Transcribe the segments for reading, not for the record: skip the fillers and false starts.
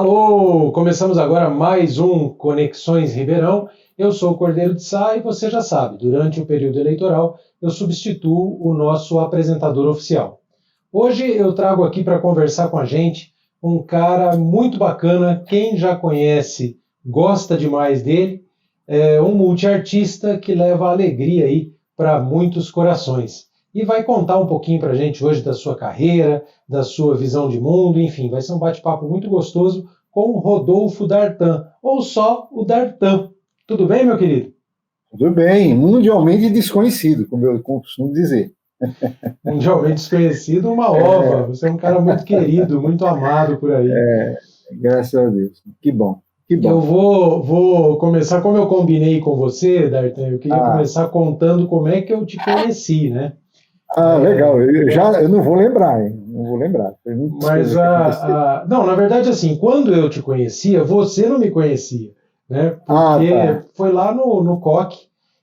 Alô, começamos agora mais um Conexões Ribeirão. Eu sou o Cordeiro de Sá e você já sabe, durante o período eleitoral eu substituo o nosso apresentador oficial. Hoje eu trago aqui para conversar com a gente um cara muito bacana, quem já conhece gosta demais dele, é um multiartista que leva alegria aí para muitos corações. E vai contar um pouquinho para a gente hoje da sua carreira, da sua visão de mundo, enfim, vai ser um bate-papo muito gostoso com o Rodolfo Dartan, ou só o Dartan. Tudo bem, meu querido? Tudo bem, mundialmente desconhecido, como eu costumo dizer. Mundialmente desconhecido, uma ova. Você é um cara muito querido, muito amado por aí. Graças a Deus. Que bom, que bom. Eu vou começar, como eu combinei com você, Dartan, eu queria começar contando como é que eu te conheci, né? Legal. Eu não vou lembrar, hein? Não vou lembrar. Mas não, na verdade, assim, quando eu te conhecia, você não me conhecia, né? Porque foi lá no COC,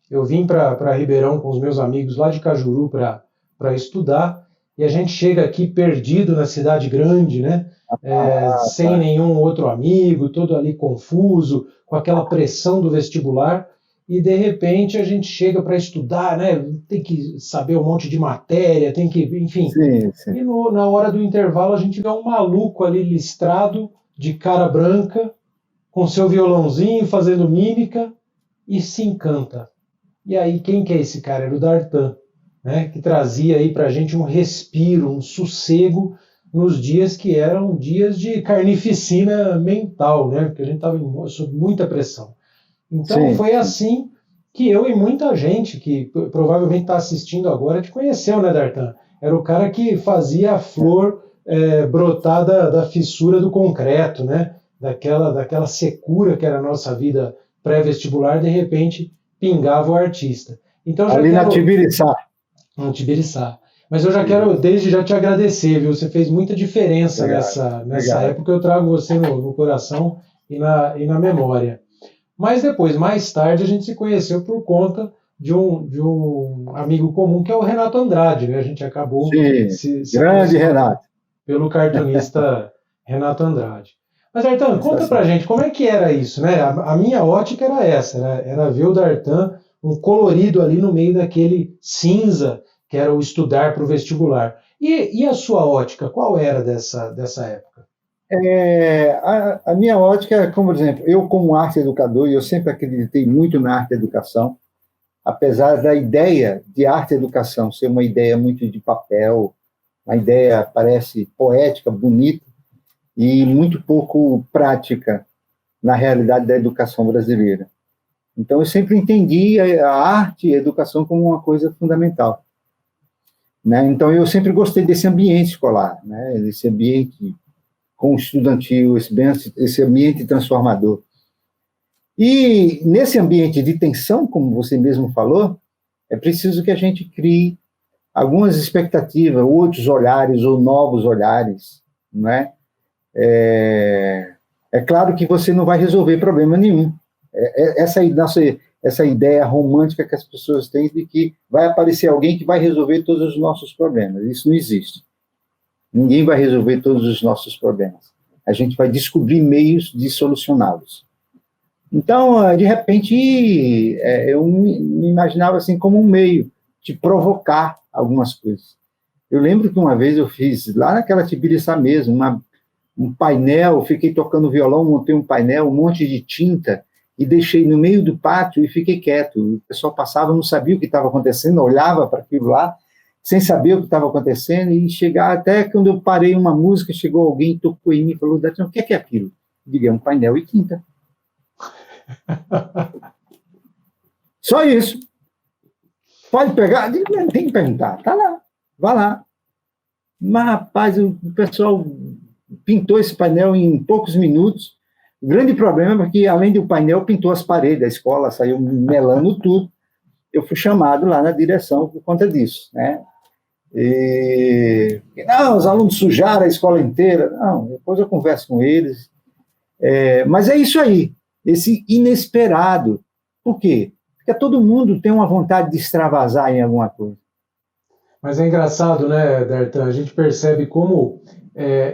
eu vim para Ribeirão com os meus amigos lá de Cajuru para estudar, e a gente chega aqui perdido na cidade grande, né? Sem nenhum outro amigo, todo ali confuso, com aquela pressão do vestibular. E de repente a gente chega para estudar, né? Tem que saber um monte de matéria, tem que, enfim. Sim. E na hora do intervalo a gente vê um maluco ali listrado, de cara branca, com seu violãozinho, fazendo mímica, e se encanta. E aí, quem que é esse cara? Era o Dartan, né? Que trazia aí pra gente um respiro, um sossego nos dias que eram dias de carnificina mental, né? Porque a gente estava sob muita pressão. Então foi assim que eu e muita gente que provavelmente está assistindo agora te conheceu, né, Dartan? Era o cara que fazia a flor brotar da fissura do concreto, né? Daquela secura que era a nossa vida pré-vestibular, de repente pingava o artista. Então, ali na Tibiriçá. No Tibiriçá. Mas eu já quero, desde já, te agradecer, viu? Você fez muita diferença nessa época, eu trago você no coração e na memória. Mas depois, mais tarde, a gente se conheceu por conta de um amigo comum, que é o Renato Andrade, né? A gente acabou se grande Renato. Pelo cartunista Renato Andrade. Mas, Dartan, conta pra gente, como é que era isso, né? A minha ótica era essa, né? Era ver o Dartan, um colorido ali no meio daquele cinza, que era o estudar para o vestibular. E a sua ótica, qual era dessa época? A minha ótica, como por exemplo, eu como arte educador, eu sempre acreditei muito na arte educação, apesar da ideia de arte educação ser uma ideia muito de papel, uma ideia parece poética, bonita, e muito pouco prática na realidade da educação brasileira. Então, eu sempre entendi a arte e a educação como uma coisa fundamental, né? Então, eu sempre gostei desse ambiente escolar, né? Desse ambiente com o estudantil, esse ambiente transformador. E nesse ambiente de tensão, como você mesmo falou, é preciso que a gente crie algumas expectativas, outros olhares ou novos olhares, né? É claro que você não vai resolver problema nenhum. Essa ideia romântica que as pessoas têm de que vai aparecer alguém que vai resolver todos os nossos problemas. Isso não existe. Ninguém vai resolver todos os nossos problemas. A gente vai descobrir meios de solucioná-los. Então, de repente, eu me imaginava assim como um meio de provocar algumas coisas. Eu lembro que uma vez eu fiz, lá naquela Tibiriçá mesmo, um painel, fiquei tocando violão, montei um painel, um monte de tinta, e deixei no meio do pátio e fiquei quieto. O pessoal passava, não sabia o que estava acontecendo, olhava para aquilo lá, sem saber o que estava acontecendo, e chegar até quando eu parei uma música, chegou alguém, tocou em mim e falou, o que é aquilo? Eu digo, é um painel e tinta. Só isso. Pode pegar? Digo, não tem que perguntar. Tá lá, vá lá. Mas, rapaz, o pessoal pintou esse painel em poucos minutos. O grande problema é que, além do painel, pintou as paredes da escola, saiu melando tudo. Eu fui chamado lá na direção por conta disso, né? Não, os alunos sujaram a escola inteira. Não, depois eu converso com eles. Mas é isso aí, esse inesperado. Por quê? Porque todo mundo tem uma vontade de extravasar em alguma coisa. Mas é engraçado, né, Dartan? A gente percebe como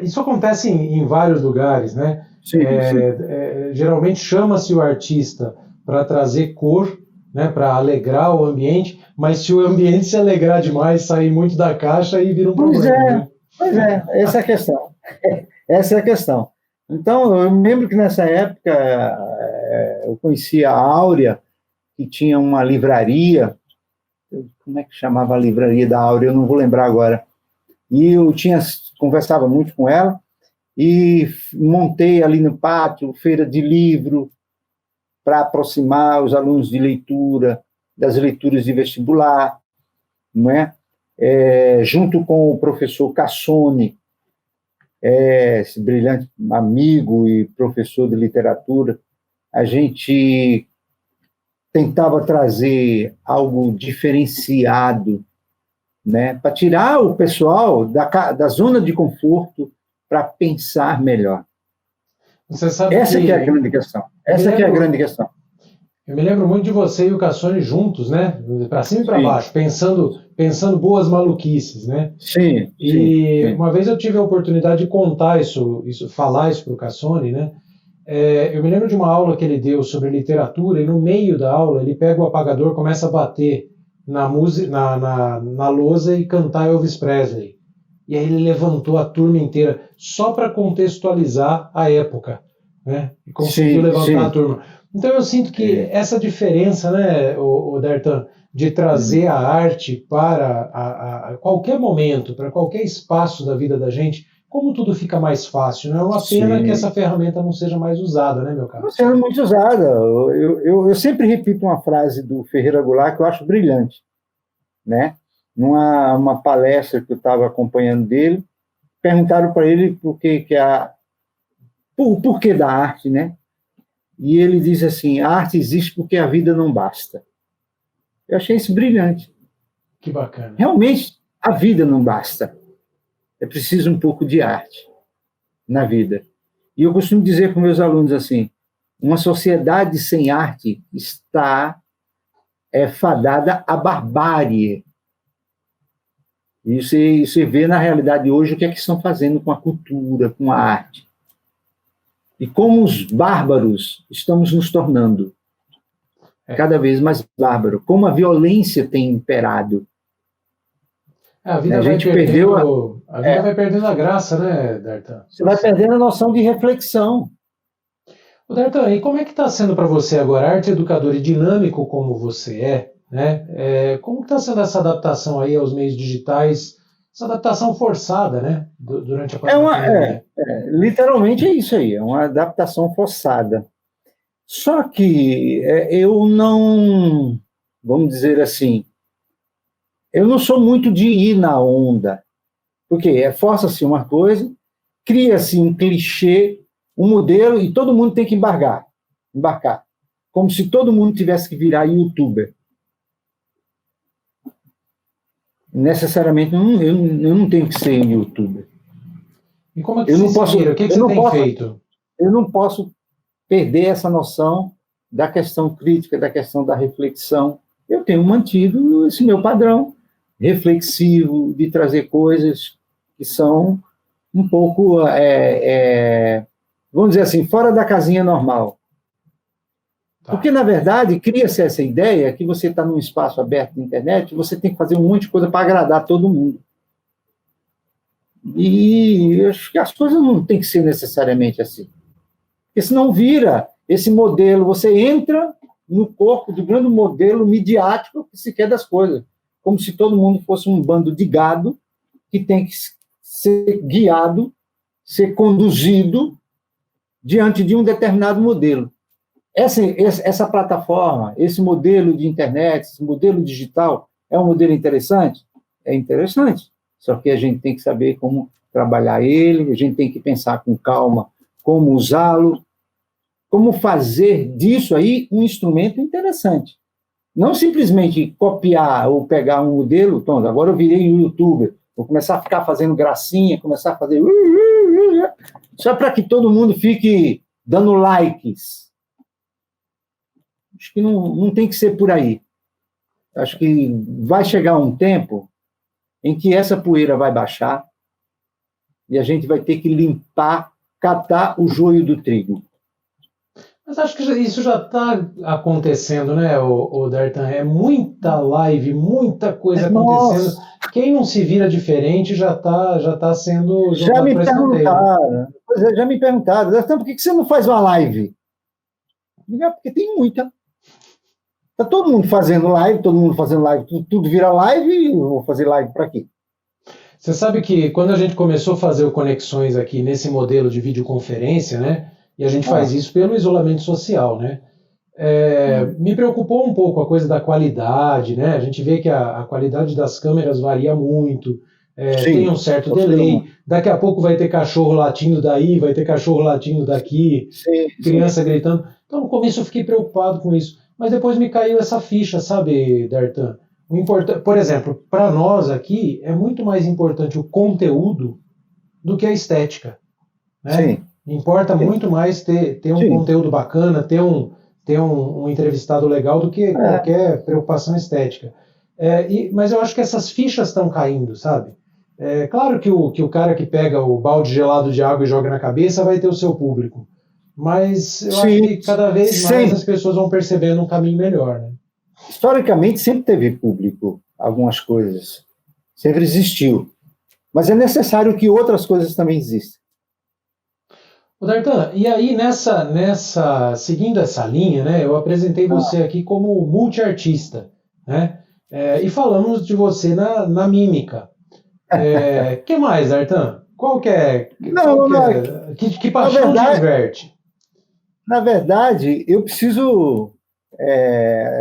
isso acontece em vários lugares, né? Sim, sim. Geralmente chama-se o artista para trazer cor, né, para alegrar o ambiente, mas se o ambiente se alegrar demais, sair muito da caixa, aí vira um problema, viu? Pois é, essa é a questão. Essa é a questão. Então, eu me lembro que nessa época eu conhecia a Áurea, que tinha uma livraria. Como é que chamava a livraria da Áurea? Eu não vou lembrar agora. E conversava muito com ela, e montei ali no pátio feira de livro para aproximar os alunos de leitura, das leituras de vestibular, não é? Junto com o professor Cassone, esse brilhante amigo e professor de literatura, a gente tentava trazer algo diferenciado, né, para tirar o pessoal da zona de conforto para pensar melhor. Você sabe Essa que é a grande questão. Essa que é a grande questão. Eu me lembro muito de você e o Cassone juntos, né? Para cima e para Sim. baixo, pensando boas maluquices, né? Sim. E sim. uma vez eu tive a oportunidade de contar falar isso para o Cassone, né? Eu me lembro de uma aula que ele deu sobre literatura, e no meio da aula ele pega o apagador, começa a bater na lousa e cantar Elvis Presley. E aí ele levantou a turma inteira só para contextualizar a época, né? E conseguiu levantar a turma. Então eu sinto que essa diferença, né, o Dartan, de trazer a arte para a qualquer momento, para qualquer espaço da vida da gente, como tudo fica mais fácil, né? É uma pena que essa ferramenta não seja mais usada, né, meu caro? Não sendo muito usada. Eu sempre repito uma frase do Ferreira Goulart que eu acho brilhante, né? Numa palestra que eu estava acompanhando dele, perguntaram para ele o porquê da arte, né? E ele diz assim: a arte existe porque a vida não basta. Eu achei isso brilhante. Que bacana. Realmente, a vida não basta. É preciso um pouco de arte na vida. E eu costumo dizer para meus alunos assim: uma sociedade sem arte está fadada à barbárie. E você vê na realidade hoje o que é que estão fazendo com a cultura, com a arte. E como os bárbaros estamos nos tornando cada vez mais bárbaros. Como a violência tem imperado. A vida vai perdendo a graça, né, Dartan? Você vai perdendo a noção de reflexão. Dartan, e como é que está sendo para você agora, arte educador e dinâmico como você né? Como está sendo essa adaptação aí aos meios digitais, essa adaptação forçada, né, durante a pandemia? Literalmente é isso aí, é uma adaptação forçada. Só que eu não, vamos dizer assim, eu não sou muito de ir na onda, porque força-se uma coisa, cria-se um clichê, um modelo, e todo mundo tem que embarcar, como se todo mundo tivesse que virar youtuber. Necessariamente, eu não tenho que ser youtuber. E como é que você vira? O que você tem feito? Eu não posso perder essa noção da questão crítica, da questão da reflexão. Eu tenho mantido esse meu padrão reflexivo, de trazer coisas que são um pouco, vamos dizer assim, fora da casinha normal. Porque, na verdade, cria-se essa ideia que você está num espaço aberto na internet, você tem que fazer um monte de coisa para agradar todo mundo. E eu acho que as coisas não têm que ser necessariamente assim. Porque senão vira esse modelo, você entra no corpo do grande modelo midiático que se quer das coisas, como se todo mundo fosse um bando de gado que tem que ser guiado, ser conduzido diante de um determinado modelo. Essa plataforma, esse modelo de internet, esse modelo digital, é um modelo interessante? É interessante, só que a gente tem que saber como trabalhar ele, a gente tem que pensar com calma como usá-lo, como fazer disso aí um instrumento interessante. Não simplesmente copiar ou pegar um modelo, então, agora eu virei um youtuber, vou começar a ficar fazendo gracinha, começar a fazer só para que todo mundo fique dando likes. Acho que não tem que ser por aí. Acho que vai chegar um tempo em que essa poeira vai baixar e a gente vai ter que limpar catar o joio do trigo. Mas acho que isso já está acontecendo, né, o Dartan? É muita live, muita coisa acontecendo. Nossa, Quem não se vira diferente já tá sendo já jogado me para escanteio, né? perguntaram, pois é, já me perguntaram, Gastão, por que você não faz uma live? Digo, porque tem muita. Está todo mundo fazendo live, tudo vira live, eu vou fazer live para quê? Você sabe que quando a gente começou a fazer o Conexões aqui nesse modelo de videoconferência, né? E a gente faz isso pelo isolamento social, né? Me preocupou um pouco a coisa da qualidade, né? A gente vê que a qualidade das câmeras varia muito, tem um certo delay. Daqui a pouco vai ter cachorro latindo daí, vai ter cachorro latindo daqui, criança gritando. Então, no começo eu fiquei preocupado com isso. Mas depois me caiu essa ficha, sabe, Dartan? Por exemplo, para nós aqui, é muito mais importante o conteúdo do que a estética, né? Sim. Importa muito mais ter um conteúdo bacana, ter um entrevistado legal do que qualquer preocupação estética. Mas eu acho que essas fichas estão caindo, sabe? Claro que o cara que pega o balde gelado de água e joga na cabeça vai ter o seu público. Mas eu acho que cada vez mais as pessoas vão percebendo um caminho melhor, né? Historicamente, sempre teve público, algumas coisas. Sempre existiu. Mas é necessário que outras coisas também existam. Dartan, e aí seguindo essa linha, né, eu apresentei você aqui como multiartista, né, e falamos de você na mímica. Que mais, Dartan? Que paixão te diverte? Na verdade, eu preciso...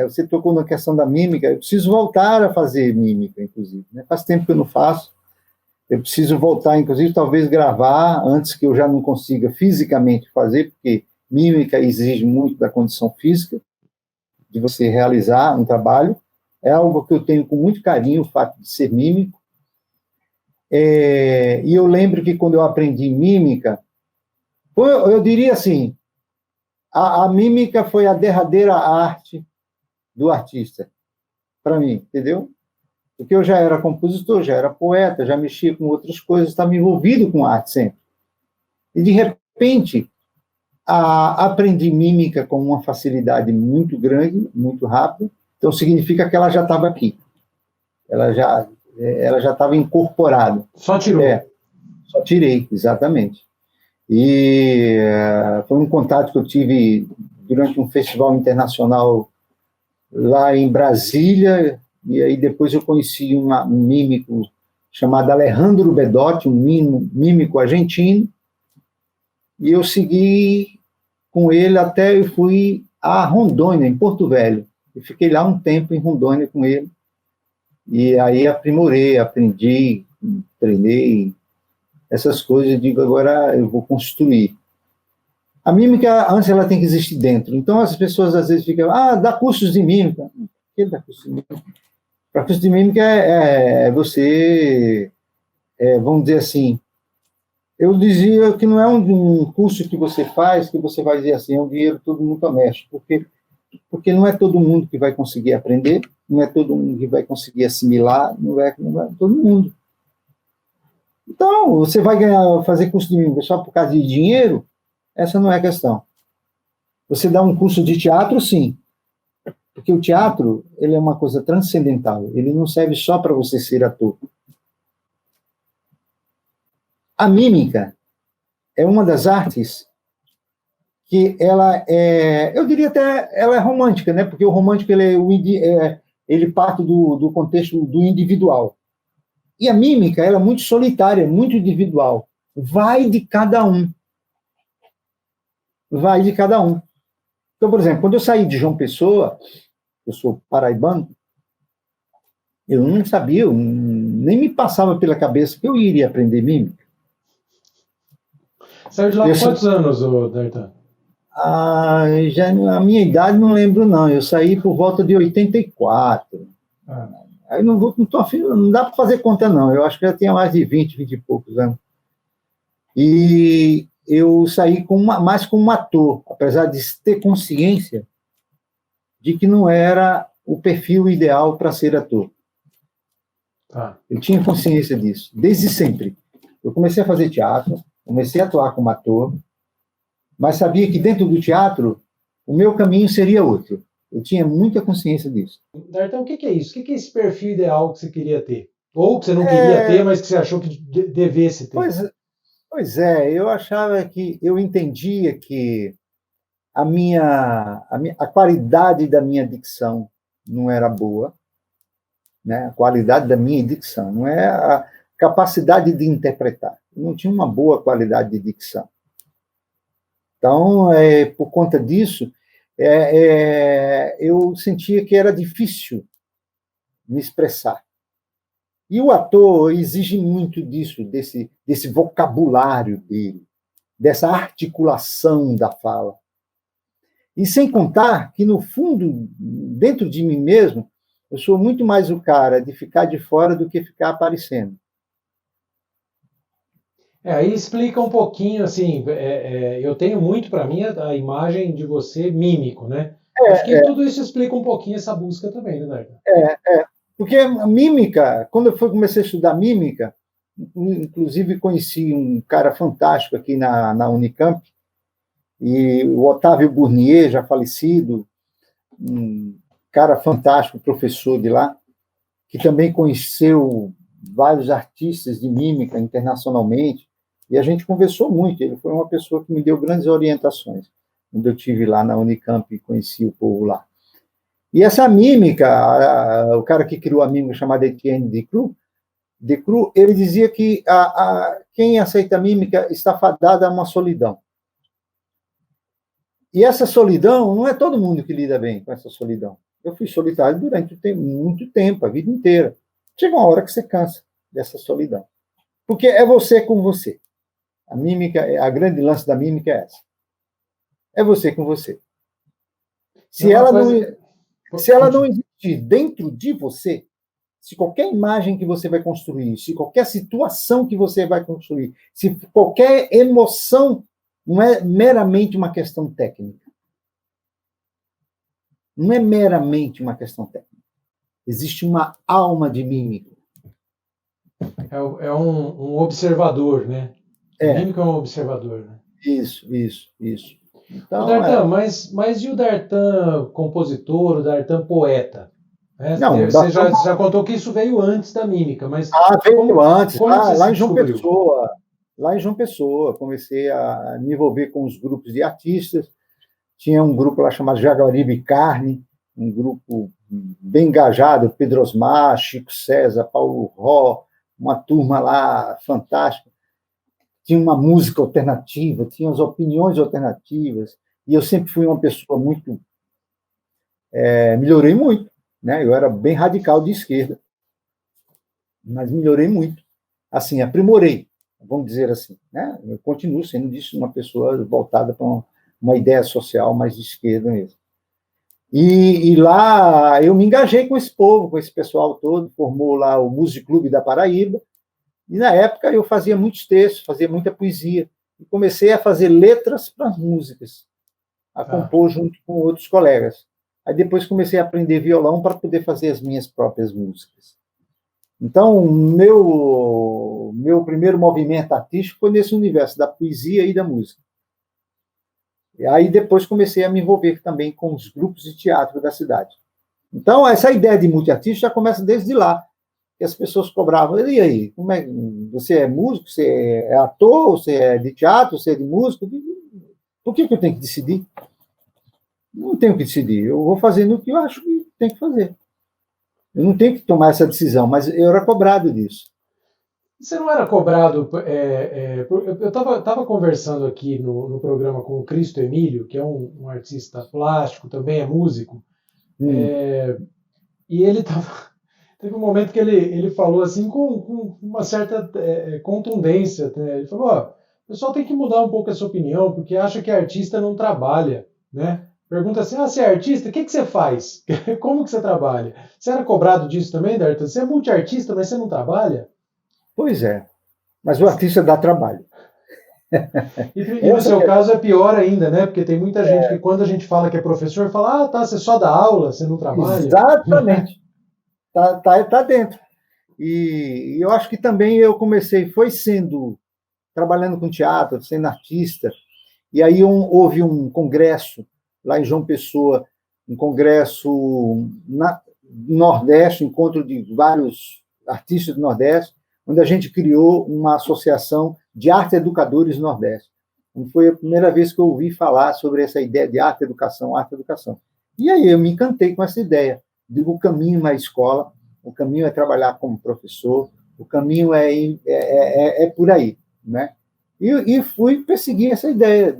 você tocou na questão da mímica, eu preciso voltar a fazer mímica, inclusive. Né? Faz tempo que eu não faço. Eu preciso voltar, inclusive, talvez gravar antes que eu já não consiga fisicamente fazer, porque mímica exige muito da condição física, de você realizar um trabalho. É algo que eu tenho com muito carinho, o fato de ser mímico. E eu lembro que quando eu aprendi mímica, eu diria assim, a mímica foi a derradeira arte do artista, para mim, entendeu? Porque eu já era compositor, já era poeta, já mexia com outras coisas, estava envolvido com arte sempre. E, de repente, aprendi mímica com uma facilidade muito grande, muito rápida, então significa que ela já estava aqui. Ela já estava incorporada. Só tirou? Só tirei, exatamente. E foi um contato que eu tive durante um festival internacional lá em Brasília, e aí depois eu conheci um mímico chamado Alejandro Bedotti, um mímico argentino, e eu segui com ele até eu fui a Rondônia, em Porto Velho. Eu fiquei lá um tempo em Rondônia com ele, e aí aprimorei, aprendi, treinei, essas coisas, eu digo, agora eu vou construir. A mímica, antes, ela tem que existir dentro. Então, as pessoas, às vezes, ficam, dá cursos de mímica. O que dá curso de mímica? Para curso de mímica você, vamos dizer assim, eu dizia que não é um curso que você faz, que você vai dizer assim, é um dinheiro todo muito honesto, porque não é todo mundo que vai conseguir aprender, não é todo mundo que vai conseguir assimilar, não é todo mundo. Então, você vai fazer curso de mímica só por causa de dinheiro? Essa não é a questão. Você dá um curso de teatro, sim. Porque o teatro, ele é uma coisa transcendental. Ele não serve só para você ser ator. A mímica é uma das artes que ela eu diria até, ela é romântica, né? Porque o romântico ele parte do contexto do individual. E a mímica, ela é muito solitária, muito individual. Vai de cada um. Vai de cada um. Então, por exemplo, quando eu saí de João Pessoa, eu sou paraibano, eu não sabia, nem me passava pela cabeça que eu iria aprender mímica. Saiu de lá há quantos anos, Dartan? Já a minha idade não lembro, não. Eu saí por volta de 84. Aí não tô afim, não dá para fazer conta, não. Eu acho que já tinha mais de 20 e poucos anos. E eu saí mais como um ator, apesar de ter consciência de que não era o perfil ideal para ser ator. Eu tinha consciência disso, desde sempre. Eu comecei a fazer teatro, Comecei a atuar como ator, mas sabia que dentro do teatro o meu caminho seria outro. Eu tinha muita consciência disso. Dartan, o que que é isso? O que que é esse perfil ideal que você queria ter? Ou que você não queria ter, É, mas que você achou que devesse ter? pois, pois é, eu achava que, eu entendia que a qualidade da minha dicção não era boa, né? A qualidade da minha dicção, não é a capacidade de interpretar. Eu não tinha uma boa qualidade de dicção. Então, por conta disso, eu sentia que era difícil me expressar. E o ator exige muito disso, desse vocabulário dele, dessa articulação da fala. E sem contar que, no fundo, dentro de mim mesmo, eu sou muito mais o cara de ficar de fora do que ficar aparecendo. Aí explica um pouquinho, assim, eu tenho muito para mim a imagem de você mímico, né? Acho que tudo isso explica um pouquinho essa busca também, né, Dartan? Porque a mímica, quando eu comecei a estudar mímica, inclusive conheci um cara fantástico aqui na Unicamp, e o Otávio Bournier, já falecido, um cara fantástico, professor de lá, que também conheceu vários artistas de mímica internacionalmente, e a gente conversou muito. Ele foi uma pessoa que me deu grandes orientações quando eu estive lá na Unicamp e conheci o povo lá. E essa mímica, o cara que criou a mímica chamada Etienne Decroux, ele dizia que quem aceita a mímica está fadada a uma solidão. E essa solidão, não é todo mundo que lida bem com essa solidão. Eu fui solitário durante muito tempo, a vida inteira. Chega uma hora que você cansa dessa solidão. Porque é você com você. A mímica, a grande lance da mímica é essa. É você com você. Se ela não existir dentro de você, se qualquer imagem que você vai construir, se qualquer situação que você vai construir, se qualquer emoção, não é meramente uma questão técnica. Não é meramente uma questão técnica. Existe uma alma de mímica. É um observador, né? O mímico é um observador, né? Isso. Então, Dartan, mas e o Dartan compositor, o Dartan poeta? Né? Não, Você já contou que isso veio antes da mímica, mas veio antes, como você lá se em João descobriu? Pessoa. Lá em João Pessoa, comecei a me envolver com os grupos de artistas. Tinha um grupo lá chamado Jaguaribe Carne, um grupo bem engajado, Pedro Osmar, Chico César, Paulo Ró, uma turma lá fantástica. Tinha uma música alternativa, tinha as opiniões alternativas, e eu sempre fui uma pessoa muito... melhorei muito, né? Eu era bem radical de esquerda, mas melhorei muito. Assim, aprimorei, vamos dizer assim, né? Eu continuo sendo disso uma pessoa voltada para uma ideia social mais de esquerda mesmo. E lá eu me engajei com esse povo, com esse pessoal todo, formou lá o Music Clube da Paraíba, e na época eu fazia muitos textos, fazia muita poesia, e comecei a fazer letras para as músicas, a compor junto com outros colegas. Aí depois comecei a aprender violão para poder fazer as minhas próprias músicas. Então, meu primeiro movimento artístico foi nesse universo da poesia e da música. E aí depois comecei a me envolver também com os grupos de teatro da cidade. Então, essa ideia de multiartista já começa desde lá, que as pessoas cobravam, e aí, como é, você é músico, você é ator, você é de teatro, você é de música? Por que eu tenho que decidir? Não tenho que decidir, eu vou fazendo o que eu acho que tem que fazer. Eu não tenho que tomar essa decisão, mas eu era cobrado disso. Você não era cobrado... eu estava conversando aqui no programa com o Cristo Emílio, que é um artista plástico, também é músico, e ele teve um momento que ele falou assim com uma certa contundência. Né? Ele falou, o pessoal tem que mudar um pouco essa opinião, porque acha que artista não trabalha, né? Pergunta assim, você é artista? O que você faz? Como que você trabalha? Você era cobrado disso também, Dartan? Você é multiartista, mas você não trabalha? Pois é, mas o artista dá trabalho. E no seu caso é pior ainda, né? Porque tem muita gente que quando a gente fala que é professor, fala, você só dá aula, você não trabalha. Exatamente. Tá dentro. E eu acho que também eu comecei, foi sendo trabalhando com teatro, sendo artista. E aí houve um congresso lá em João Pessoa, um congresso no Nordeste, encontro de vários artistas do Nordeste, onde a gente criou uma associação de arte educadores do Nordeste. Foi a primeira vez que eu ouvi falar sobre essa ideia de arte educação, arte educação. E aí eu me encantei com essa ideia. Digo, o caminho na escola, o caminho é trabalhar como professor, o caminho é por aí, né? E fui perseguir essa ideia.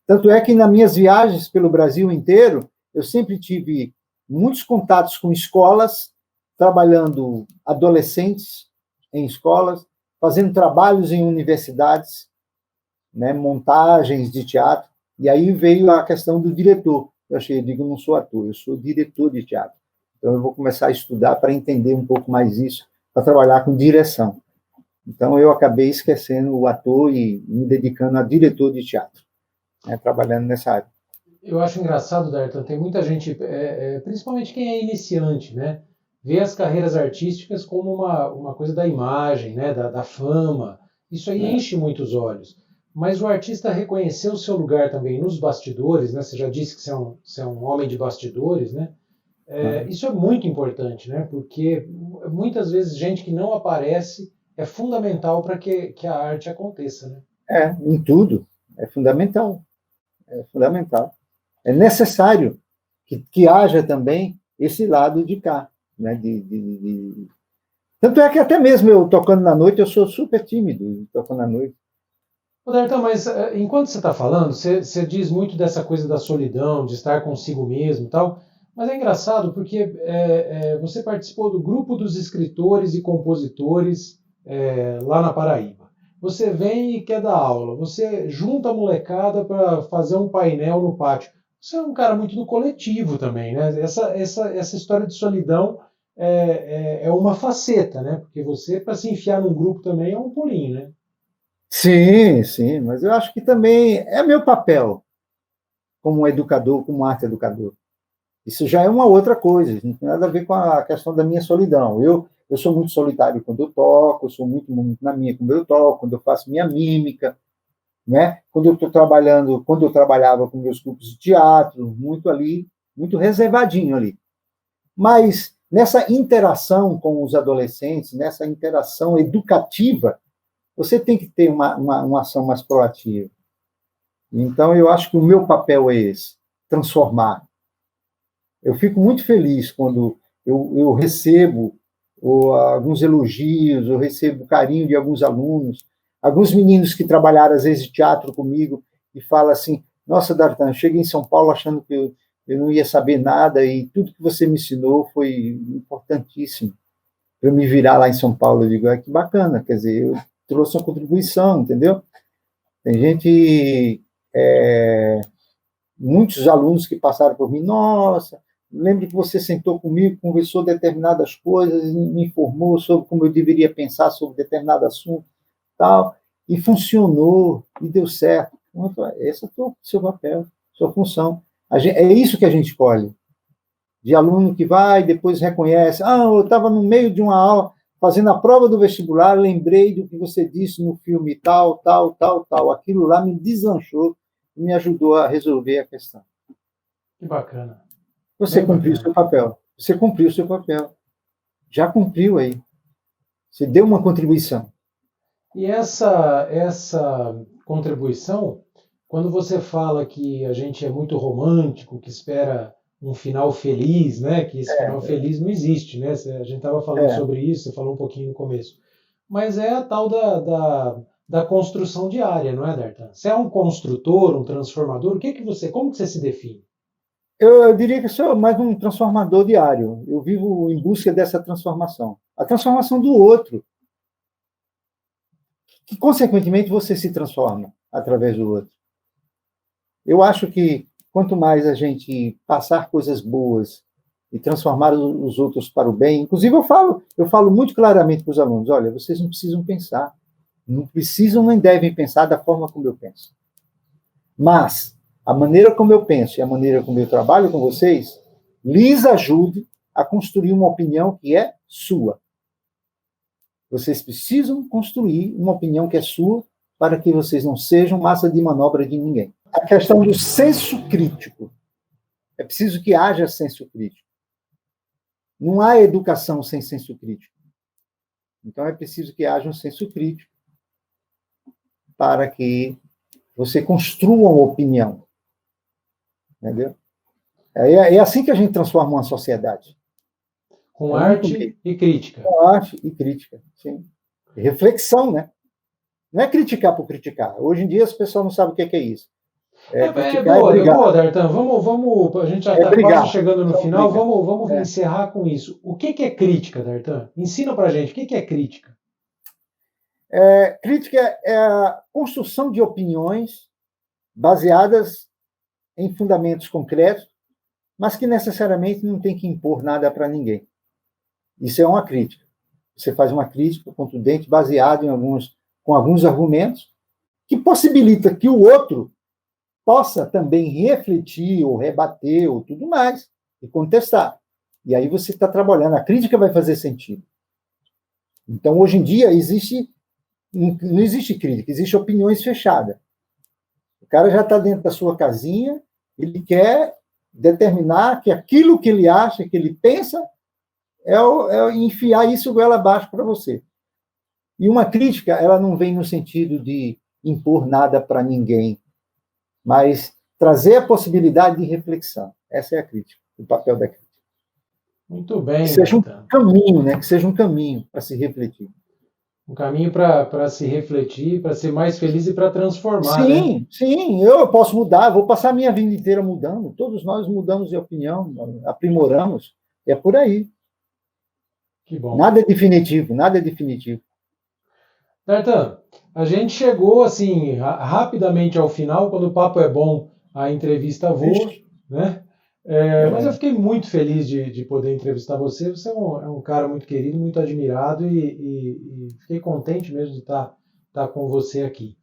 Tanto é que nas minhas viagens pelo Brasil inteiro, eu sempre tive muitos contatos com escolas, trabalhando adolescentes em escolas, fazendo trabalhos em universidades, né, montagens de teatro, e aí veio a questão do diretor. Eu digo, não sou ator, eu sou diretor de teatro. Então, eu vou começar a estudar para entender um pouco mais isso, para trabalhar com direção. Então, eu acabei esquecendo o ator e me dedicando a diretor de teatro, né, trabalhando nessa área. Eu acho engraçado, Dartan, tem muita gente, principalmente quem é iniciante, né, vê as carreiras artísticas como uma coisa da imagem, né, da fama. Isso aí enche muitos olhos. Mas o artista reconhecer o seu lugar também nos bastidores, né? Você já disse que você é um homem de bastidores, né? Isso é muito importante, né? Porque muitas vezes gente que não aparece é fundamental para que a arte aconteça, né? Em tudo. É fundamental. É fundamental. É necessário que haja também esse lado de cá, né? Tanto é que até mesmo eu tocando na noite, eu sou super tímido tocando na noite. Dartan, mas enquanto você está falando, você diz muito dessa coisa da solidão, de estar consigo mesmo e tal, mas é engraçado porque você participou do grupo dos escritores e compositores lá na Paraíba. Você vem e quer dar aula, você junta a molecada para fazer um painel no pátio. Você é um cara muito do coletivo também, né? Essa história de solidão é uma faceta, né? Porque você, para se enfiar num grupo também, é um pulinho, né? Sim, sim, mas eu acho que também é meu papel como educador, como arte educador. Isso já é uma outra coisa, não tem nada a ver com a questão da minha solidão. Eu sou muito solitário quando eu toco, eu sou muito na minha quando eu toco, quando eu faço minha mímica, né? Quando eu estou trabalhando, quando eu trabalhava com meus grupos de teatro, muito ali, muito reservadinho ali. Mas nessa interação com os adolescentes, nessa interação educativa, você tem que ter uma ação mais proativa. Então, eu acho que o meu papel é esse, transformar. Eu fico muito feliz quando eu recebo alguns elogios, eu recebo carinho de alguns alunos, alguns meninos que trabalharam, às vezes, teatro comigo, e falam assim, nossa, Dartan, cheguei em São Paulo achando que eu não ia saber nada, e tudo que você me ensinou foi importantíssimo para eu me virar lá em São Paulo. Eu digo, que bacana, quer dizer, eu trouxe uma contribuição, entendeu? Tem gente, muitos alunos que passaram por mim, nossa, lembro que você sentou comigo, conversou determinadas coisas, me informou sobre como eu deveria pensar sobre determinado assunto, tal, e funcionou, e deu certo. Esse é o seu papel, sua função. É isso que a gente escolhe. De aluno que vai, depois reconhece, eu estava no meio de uma aula, fazendo a prova do vestibular, lembrei do que você disse no filme tal, tal, tal, tal. Aquilo lá me deslanchou e me ajudou a resolver a questão. Que bacana. Você cumpriu o seu papel. Você cumpriu o seu papel. Já cumpriu aí. Você deu uma contribuição. E essa contribuição, quando você fala que a gente é muito romântico, que espera um final feliz, né? Que esse final feliz não existe, né? A gente estava falando sobre isso, você falou um pouquinho no começo. Mas é a tal da construção diária, não é, Dartan? Você é um construtor, um transformador? Como que você se define? Eu diria que sou mais um transformador diário. Eu vivo em busca dessa transformação. A transformação do outro. Que, consequentemente, você se transforma através do outro. Eu acho que quanto mais a gente passar coisas boas e transformar os outros para o bem, inclusive eu falo muito claramente para os alunos, olha, vocês não precisam pensar, não precisam nem devem pensar da forma como eu penso. Mas a maneira como eu penso e a maneira como eu trabalho com vocês lhes ajude a construir uma opinião que é sua. Vocês precisam construir uma opinião que é sua para que vocês não sejam massa de manobra de ninguém. A questão do senso crítico. É preciso que haja senso crítico. Não há educação sem senso crítico. Então, é preciso que haja um senso crítico para que você construa uma opinião. Entendeu? É assim que a gente transforma uma sociedade. Com arte e crítica. Com arte e crítica, sim. E reflexão, né? Não é criticar por criticar. Hoje em dia as pessoas não sabem o que é isso. Boa, Dartan. Vamos, a gente já está quase chegando no final. Vamos encerrar com isso. O que é crítica, Dartan? Ensina para a gente. O que é crítica? Crítica é a construção de opiniões baseadas em fundamentos concretos, mas que necessariamente não tem que impor nada para ninguém. Isso é uma crítica. Você faz uma crítica contundente, baseada com alguns argumentos, que possibilita que o outro possa também refletir, ou rebater, ou tudo mais, e contestar. E aí você está trabalhando. A crítica vai fazer sentido. Então, hoje em dia, não existe crítica, existe opiniões fechadas. O cara já está dentro da sua casinha, ele quer determinar que aquilo que ele acha, que ele pensa, é enfiar isso goela abaixo para você. E uma crítica, ela não vem no sentido de impor nada para ninguém, mas trazer a possibilidade de reflexão. Essa é a crítica, o papel da crítica. Muito bem. Que seja um caminho, né? Que seja um caminho para se refletir. Um caminho para se refletir, para ser mais feliz e para transformar. Sim, né? Sim, eu posso mudar, vou passar a minha vida inteira mudando. Todos nós mudamos de opinião, aprimoramos. É por aí. Que bom. Nada é definitivo, nada é definitivo. Dartan, a gente chegou assim rapidamente ao final. Quando o papo é bom, a entrevista voa, né? Mas eu fiquei muito feliz de poder entrevistar você. Você é um cara muito querido, muito admirado e fiquei contente mesmo de estar com você aqui.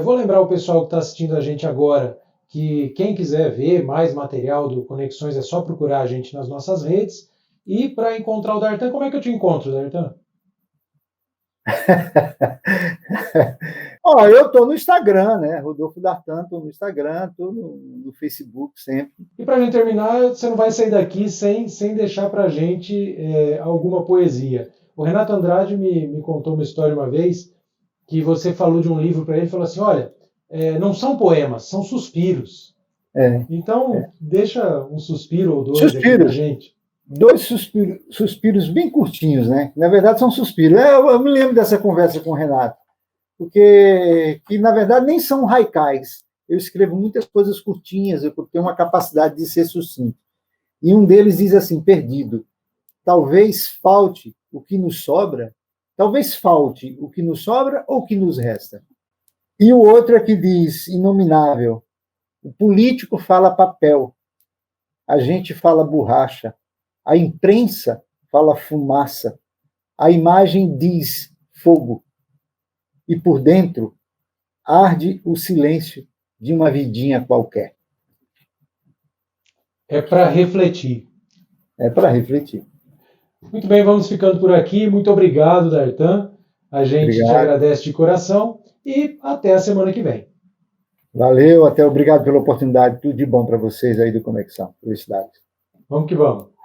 Vou lembrar o pessoal que está assistindo a gente agora que quem quiser ver mais material do Conexões é só procurar a gente nas nossas redes. E para encontrar o Dartan, como é que eu te encontro, Dartan? Eu estou no Instagram, né? Rodolfo Dartan, estou no Instagram, estou no Facebook sempre. E para a gente terminar, você não vai sair daqui sem deixar para a gente alguma poesia. O Renato Andrade me contou uma história uma vez que você falou de um livro para ele e falou assim, olha, não são poemas, são suspiros. Então, deixa um suspiro ou dois aqui para a gente. 2 suspiros bem curtinhos, né? Na verdade, são suspiros. Eu me lembro dessa conversa com o Renato, porque que, na verdade, nem são haikais. Eu escrevo muitas coisas curtinhas, eu tenho uma capacidade de ser sucinto. E um deles diz assim, perdido. Talvez falte o que nos sobra, talvez falte o que nos sobra ou o que nos resta. E o outro é que diz, inominável, o político fala papel, a gente fala borracha, a imprensa fala fumaça, a imagem diz fogo, e por dentro arde o silêncio de uma vidinha qualquer. É para refletir. É para refletir. Muito bem, vamos ficando por aqui. Muito obrigado, Dartan. A gente te agradece de coração e até a semana que vem. Valeu, obrigado pela oportunidade. Tudo de bom para vocês aí do Conexão. Felicidades. Vamos que vamos.